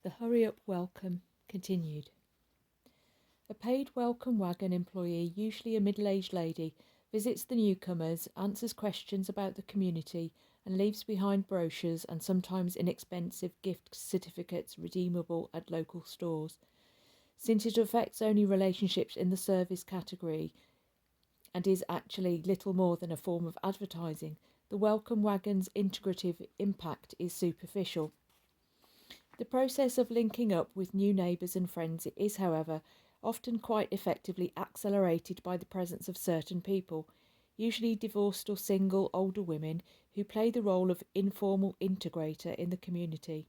The hurry-up welcome continued. A paid welcome wagon employee, usually a middle-aged lady, visits the newcomers, answers questions about the community, and leaves behind brochures and sometimes inexpensive gift certificates redeemable at local stores. Since it affects only relationships in the service category and is actually little more than a form of advertising, the welcome wagon's integrative impact is superficial. The process of linking up with new neighbours and friends is, however, often quite effectively accelerated by the presence of certain people, usually divorced or single older women, who play the role of informal integrator in the community.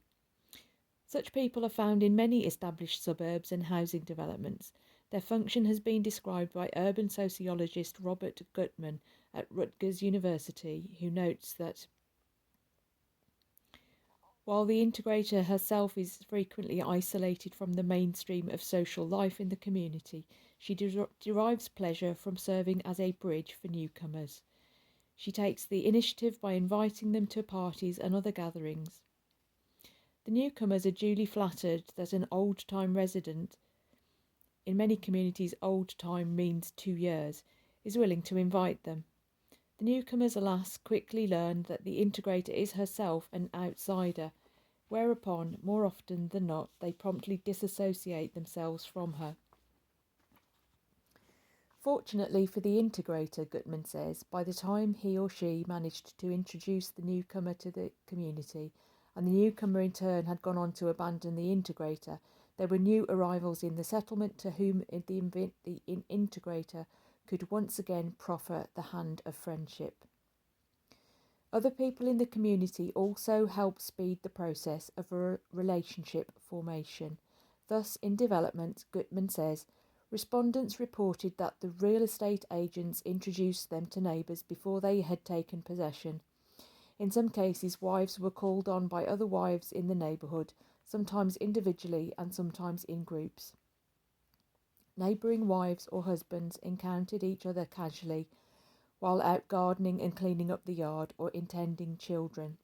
Such people are found in many established suburbs and housing developments. Their function has been described by urban sociologist Robert Gutman at Rutgers University, who notes that while the integrator herself is frequently isolated from the mainstream of social life in the community, she derives pleasure from serving as a bridge for newcomers. She takes the initiative by inviting them to parties and other gatherings. The newcomers are duly flattered that an old-time resident, in many communities old-time means 2 years, is willing to invite them. The newcomers, alas, quickly learn that the integrator is herself an outsider, whereupon, more often than not, they promptly disassociate themselves from her. Fortunately for the integrator, Gutman says, by the time he or she managed to introduce the newcomer to the community, and the newcomer in turn had gone on to abandon the integrator, there were new arrivals in the settlement to whom the integrator could once again proffer the hand of friendship. Other people in the community also help speed the process of relationship formation. Thus, in development, Gutman says, respondents reported that the real estate agents introduced them to neighbours before they had taken possession. In some cases, wives were called on by other wives in the neighbourhood, sometimes individually and sometimes in groups. Neighbouring wives or husbands encountered each other casually while out gardening and cleaning up the yard or intending children.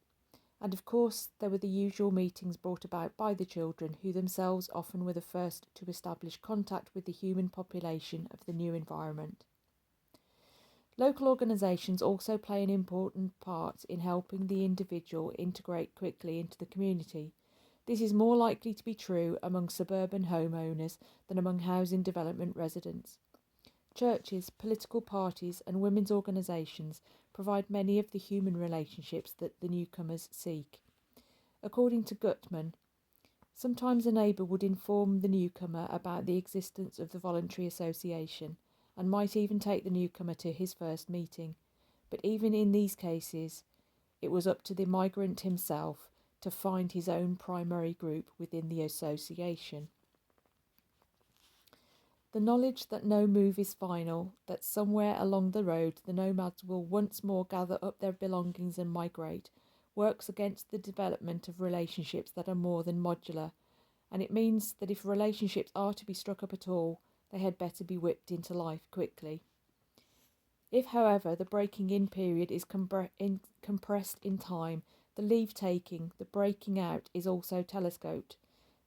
And of course, there were the usual meetings brought about by the children, who themselves often were the first to establish contact with the human population of the new environment. Local organisations also play an important part in helping the individual integrate quickly into the community. This is more likely to be true among suburban homeowners than among housing development residents. Churches, political parties and women's organisations provide many of the human relationships that the newcomers seek. According to Gutman, sometimes a neighbour would inform the newcomer about the existence of the voluntary association and might even take the newcomer to his first meeting. But even in these cases, it was up to the migrant himself to find his own primary group within the association. The knowledge that no move is final, that somewhere along the road the nomads will once more gather up their belongings and migrate, works against the development of relationships that are more than modular, and it means that if relationships are to be struck up at all, they had better be whipped into life quickly. If, however, the breaking in period is compressed in time, the leave-taking, the breaking out, is also telescoped.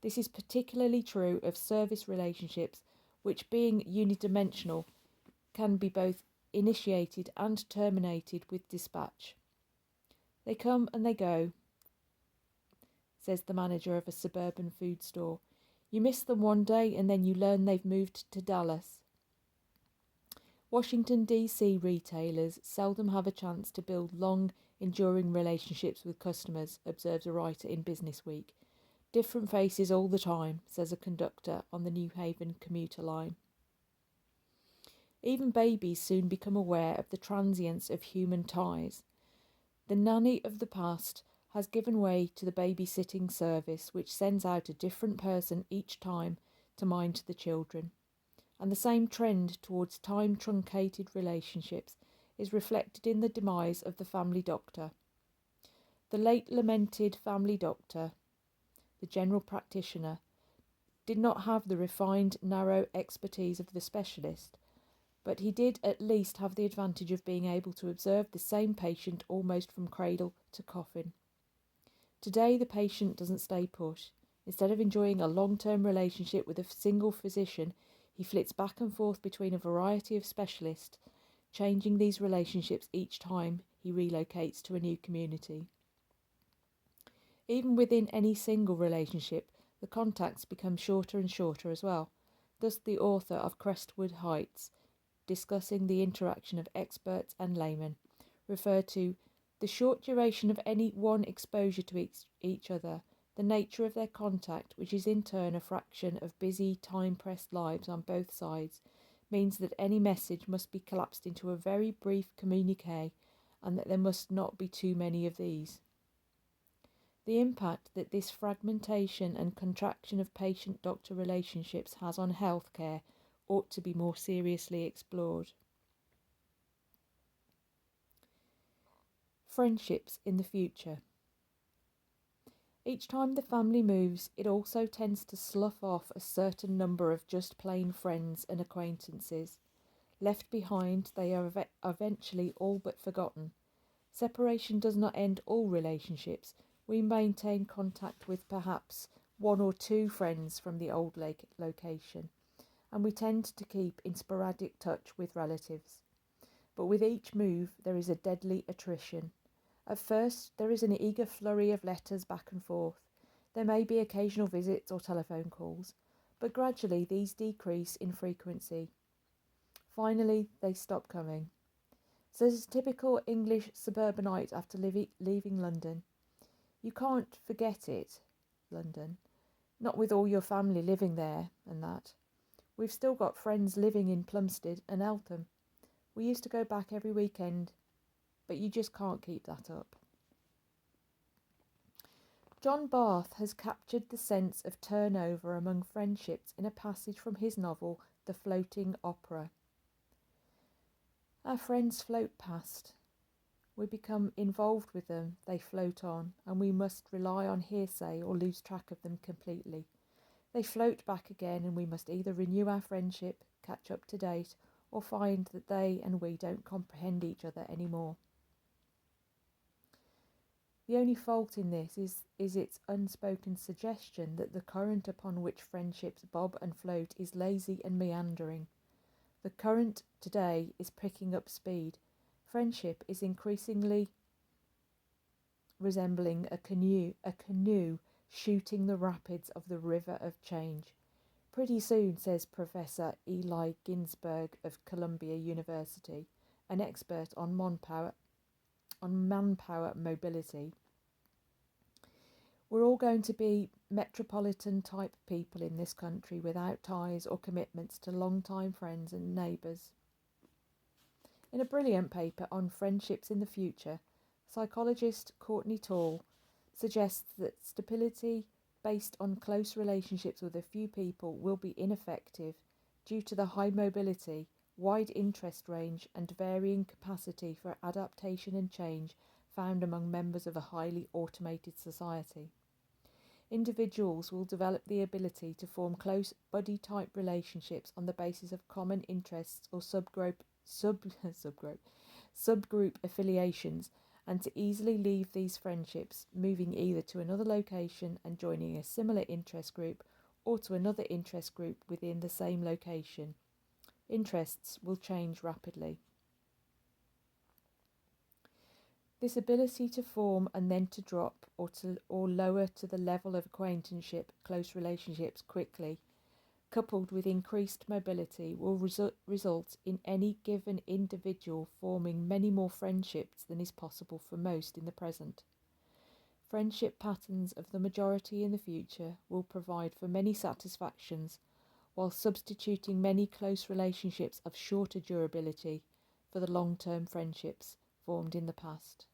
This is particularly true of service relationships, which, being unidimensional, can be both initiated and terminated with dispatch. They come and they go, says the manager of a suburban food store. You miss them one day and then you learn they've moved to Dallas. Washington, D.C. retailers seldom have a chance to build long, enduring relationships with customers, observes a writer in Business Week. Different faces all the time, says a conductor on the New Haven commuter line. Even babies soon become aware of the transience of human ties. The nanny of the past has given way to the babysitting service, which sends out a different person each time to mind the children. And the same trend towards time-truncated relationships is reflected in the demise of the family doctor. The late lamented family doctor, the general practitioner, did not have the refined, narrow expertise of the specialist, but he did at least have the advantage of being able to observe the same patient almost from cradle to coffin. Today the patient doesn't stay put. Instead of enjoying a long-term relationship with a single physician, he flits back and forth between a variety of specialists, changing these relationships each time he relocates to a new community. Even within any single relationship, the contacts become shorter and shorter as well. Thus, the author of Crestwood Heights, discussing the interaction of experts and laymen, referred to the short duration of any one exposure to each other, the nature of their contact, which is in turn a fraction of busy, time-pressed lives on both sides, means that any message must be collapsed into a very brief communiqué, and that there must not be too many of these. The impact that this fragmentation and contraction of patient-doctor relationships has on healthcare ought to be more seriously explored. Friendships in the future. Each time the family moves, it also tends to slough off a certain number of just plain friends and acquaintances. Left behind, they are eventually all but forgotten. Separation does not end all relationships. We maintain contact with perhaps one or two friends from the old location, and we tend to keep in sporadic touch with relatives. But with each move, there is a deadly attrition. At first, there is an eager flurry of letters back and forth. There may be occasional visits or telephone calls, but gradually these decrease in frequency. Finally, they stop coming. So as a typical English suburbanite after leaving London, you can't forget it, London. Not with all your family living there and that. We've still got friends living in Plumstead and Eltham. We used to go back every weekend, but you just can't keep that up. John Barth has captured the sense of turnover among friendships in a passage from his novel, The Floating Opera. Our friends float past. We become involved with them, they float on, and we must rely on hearsay or lose track of them completely. They float back again, and we must either renew our friendship, catch up to date, or find that they and we don't comprehend each other anymore. The only fault in this is its unspoken suggestion that the current upon which friendships bob and float is lazy and meandering. The current today is picking up speed. Friendship is increasingly resembling a canoe shooting the rapids of the river of change. Pretty soon, says Professor Eli Ginsberg of Columbia University, an expert on manpower mobility, we're all going to be metropolitan type people in this country without ties or commitments to long-time friends and neighbours. In a brilliant paper on friendships in the future, psychologist Courtney Tall suggests that stability based on close relationships with a few people will be ineffective due to the high mobility, wide interest range and varying capacity for adaptation and change found among members of a highly automated society. Individuals will develop the ability to form close buddy-type relationships on the basis of common interests or subgroup affiliations, and to easily leave these friendships, moving either to another location and joining a similar interest group or to another interest group within the same location. Interests will change rapidly. This ability to form and then to drop or lower to the level of acquaintanceship, close relationships quickly, coupled with increased mobility, will result in any given individual forming many more friendships than is possible for most in the present. Friendship patterns of the majority in the future will provide for many satisfactions, while substituting many close relationships of shorter durability for the long-term friendships formed in the past.